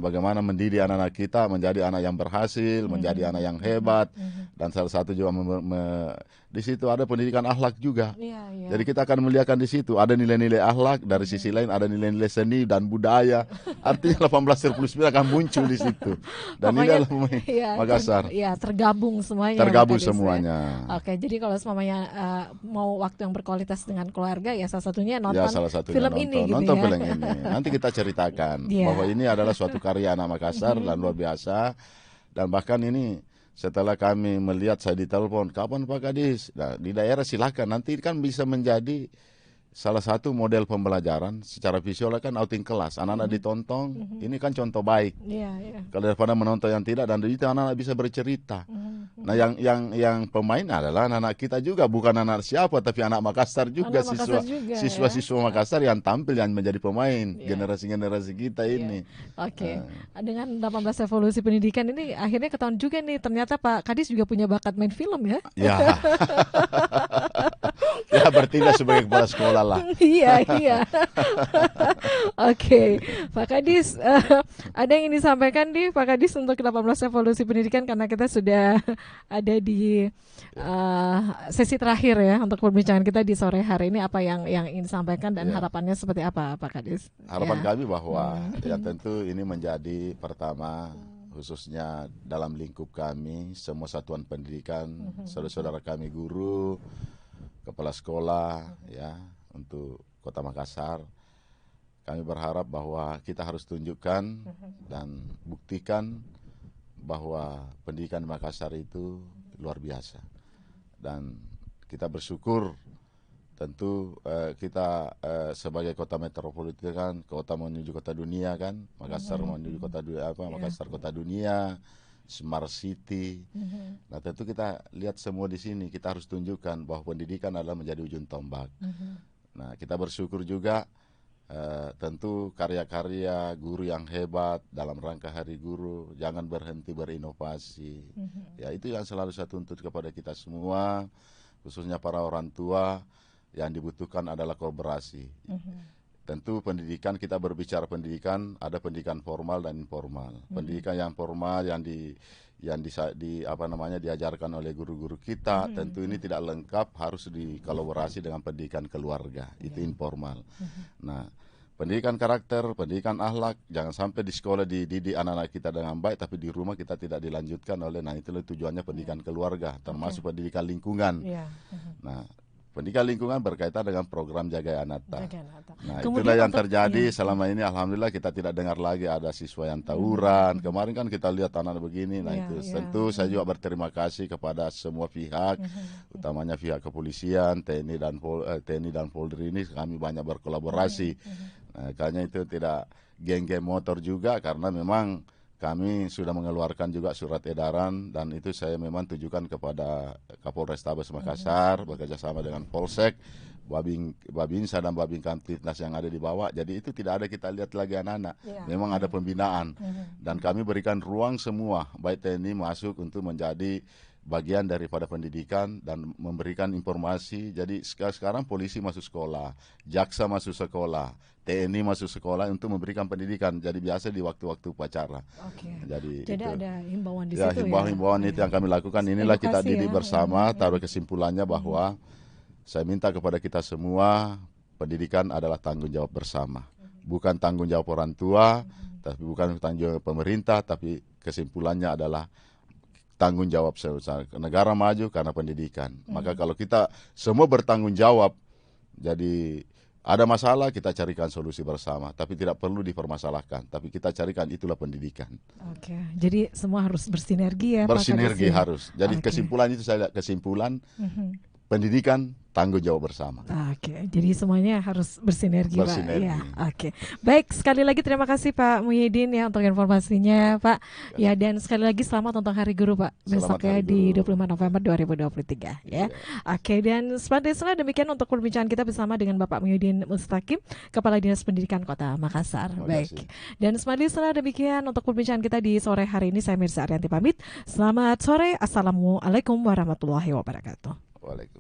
Speaker 2: bagaimana mendidik anak-anak kita menjadi anak yang berhasil, menjadi anak yang hebat, dan salah satu juga di situ ada pendidikan akhlak juga. Jadi kita akan melihatkan di situ ada nilai-nilai akhlak, dari sisi lain ada nilai-nilai seni dan budaya. Artinya 18 akan muncul di situ. Dan pokoknya, ini adalah Makassar.
Speaker 1: Tergabung semuanya.
Speaker 2: Tergabung semuanya.
Speaker 1: Oke, jadi kalau semuanya mau waktu yang berkualitas dengan keluarga, ya salah satunya nonton film ini gitu
Speaker 2: nonton
Speaker 1: ya.
Speaker 2: Film ini. Nanti kita ceritakan bahwa ini adalah suatu karya anak Makassar dan luar biasa. Dan bahkan ini Setelah kami melihat, saya ditelepon, kapan Pak Kadis? Nah, di daerah silakan, nanti kan bisa menjadi salah satu model pembelajaran secara visual kan outing kelas. Anak-anak ditonton, ini kan contoh baik. Kalau daripada menonton yang tidak, dan itu anak-anak bisa bercerita. Nah, yang pemain adalah anak-anak kita juga, bukan anak siapa, tapi anak Makassar juga, siswa-siswa Makassar yang tampil, yang menjadi pemain generasi-generasi kita ini.
Speaker 1: Dengan 18 revolusi pendidikan ini akhirnya ketahuan juga nih, ternyata Pak Kadis juga punya bakat main film ya.
Speaker 2: Ya. Ya, bertindak sebagai kepala sekolah lah.
Speaker 1: Iya. Oke, Pak Kadis, ada yang ingin disampaikan nih Pak Kadis untuk 18 revolusi pendidikan, karena kita sudah ada di sesi terakhir ya untuk perbincangan kita di sore hari ini. Apa yang ingin disampaikan dan harapannya seperti apa Pak Kadis?
Speaker 2: Harapan kami bahwa ya tentu ini menjadi pertama, khususnya dalam lingkup kami, semua satuan pendidikan, saudara-saudara kami guru, kepala sekolah, ya, untuk Kota Makassar, kami berharap bahwa kita harus tunjukkan dan buktikan bahwa pendidikan di Makassar itu luar biasa. Dan kita bersyukur, tentu kita sebagai kota metropolitan, kota menuju kota dunia kan, Makassar menuju kota dunia, Makassar kota dunia, Smart City. Nah, tentu kita lihat semua di sini, kita harus tunjukkan bahwa pendidikan adalah menjadi ujung tombak. Nah, kita bersyukur juga tentu karya-karya guru yang hebat dalam rangka Hari Guru, jangan berhenti berinovasi. Ya, itu yang selalu saya tuntut kepada kita semua, khususnya para orang tua, yang dibutuhkan adalah kolaborasi. Tentu pendidikan, kita berbicara pendidikan, ada pendidikan formal dan informal. Pendidikan yang formal yang diajarkan oleh guru-guru kita, tentu ini tidak lengkap, harus dikolaborasi dengan pendidikan keluarga, itu informal. Nah, pendidikan karakter, pendidikan akhlak, jangan sampai di sekolah dididik anak-anak kita dengan baik, tapi di rumah kita tidak dilanjutkan oleh, nah itulah tujuannya pendidikan keluarga, termasuk pendidikan lingkungan. Nah, pendidikan lingkungan berkaitan dengan program Jaga Anata. Nah, itulah yang terjadi selama ini. Alhamdulillah kita tidak dengar lagi ada siswa yang tawuran. Kemarin kan kita lihat anak begini. Nah, itu tentu saya juga berterima kasih kepada semua pihak, utamanya pihak kepolisian, TNI dan Polri ini, kami banyak berkolaborasi. Nah, kayaknya itu tidak geng-geng motor juga, karena memang kami sudah mengeluarkan juga surat edaran, dan itu saya memang tujukan kepada Kapolrestabes Makassar, bekerjasama dengan Polsek, Babinsa dan Babin Kamtipnas yang ada di bawah. Jadi itu tidak ada kita lihat lagi anak-anak, memang ada pembinaan. Dan kami berikan ruang semua, baik TNI masuk untuk menjadi bagian daripada pendidikan dan memberikan informasi. Jadi sekarang polisi masuk sekolah, jaksa masuk sekolah, TNI masuk sekolah untuk memberikan pendidikan. Jadi biasa di waktu-waktu upacara. Jadi
Speaker 1: ada himbauan di situ.
Speaker 2: Himbauan itu yang kami lakukan. Inilah kita didik bersama. Taruh kesimpulannya bahwa saya minta kepada kita semua, pendidikan adalah tanggung jawab bersama. Bukan tanggung jawab orang tua, tapi bukan tanggung jawab pemerintah, tapi kesimpulannya adalah tanggung jawab negara maju karena pendidikan. Maka kalau kita semua bertanggung jawab, jadi ada masalah kita carikan solusi bersama, tapi tidak perlu dipermasalahkan, tapi kita carikan, itulah pendidikan.
Speaker 1: Jadi semua harus bersinergi ya.
Speaker 2: Bersinergi harus. Jadi kesimpulan itu saya lihat, kesimpulan pendidikan tanggung jawab bersama.
Speaker 1: Jadi semuanya harus bersinergi, Pak. Ya, baik, sekali lagi terima kasih Pak Muhyiddin ya untuk informasinya, Pak. Ya, dan sekali lagi selamat untuk Hari Guru, Pak. Besok ya di 25 November 2023 ya. Dan selanjutnya demikian untuk perbincangan kita bersama dengan Bapak Muhyiddin Mustaqim, Kepala Dinas Pendidikan Kota Makassar. Baik. Dan selanjutnya demikian untuk perbincangan kita di sore hari ini. Saya Mirza Arianti pamit. Selamat sore. Assalamualaikum warahmatullahi wabarakatuh.
Speaker 2: Waalaikumsalam.